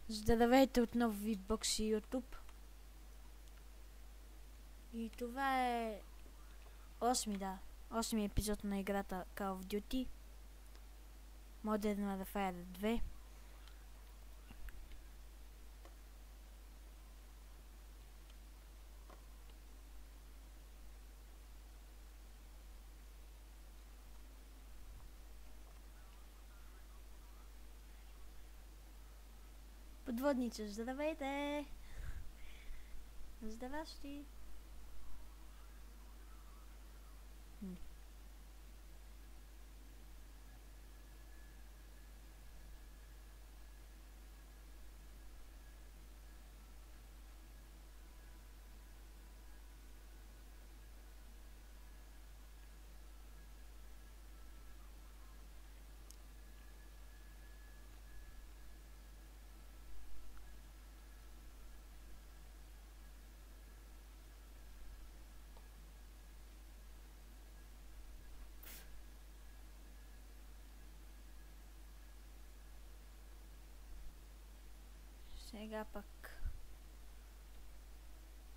Здравейте отново в Box и YouTube. И това е 8 епизод на играта Call of Duty Modern Warfare 2. Подводница, здравейте! Здрасти!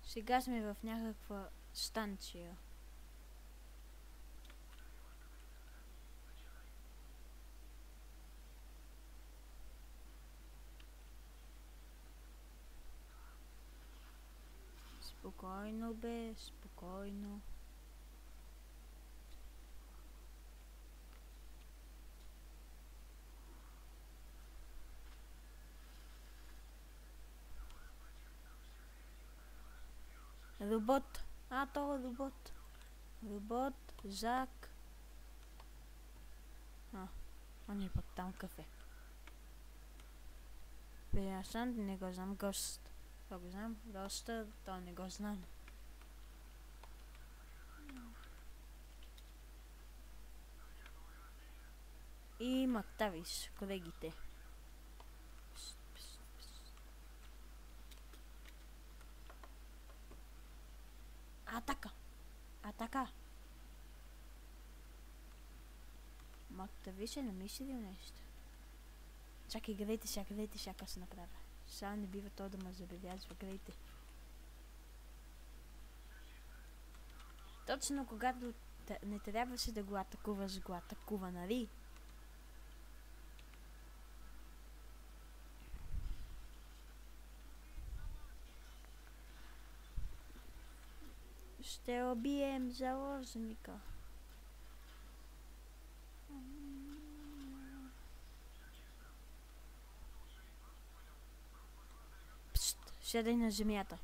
Сега сме в някаква станция. Спокойно бе, спокойно. Робот. То е робот. Робот, Жак. Он е пък там кафе. Приятен, не го знам. Гост. Това го знам. Доста, то не го знам. И Мактавис, колегите. Атака! Мактавис е намислил нещо. Чакай, гледайте сега как се направя. Сега не бива то да ме забелязва, гледайте. Точно когато не трябваше да го атакуваш, го атакува, нали? Ще убием заложника. Сядай на земята.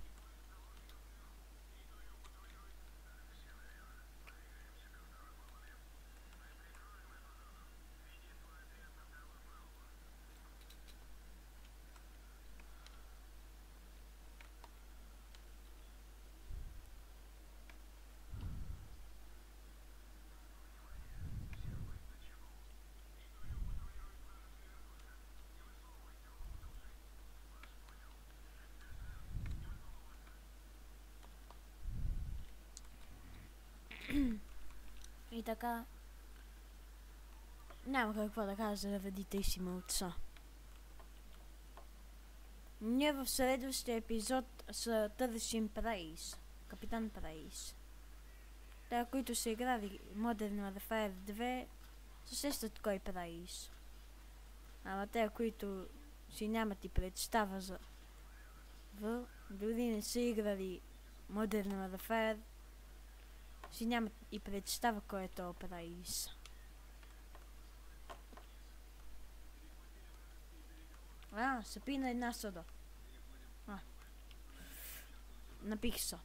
И така, няма какво да кажа заради те си мълца. Ние в следващия епизод са търсим Прайс, капитан Прайс. Те, които са играли Modern Warfare 2, се сещат кой Прайс. Ама те, които си нямат и представа за дори не са играли Modern Warfare, си нямат и представа кой е този Прайс. Се пи на една сода. Напих се.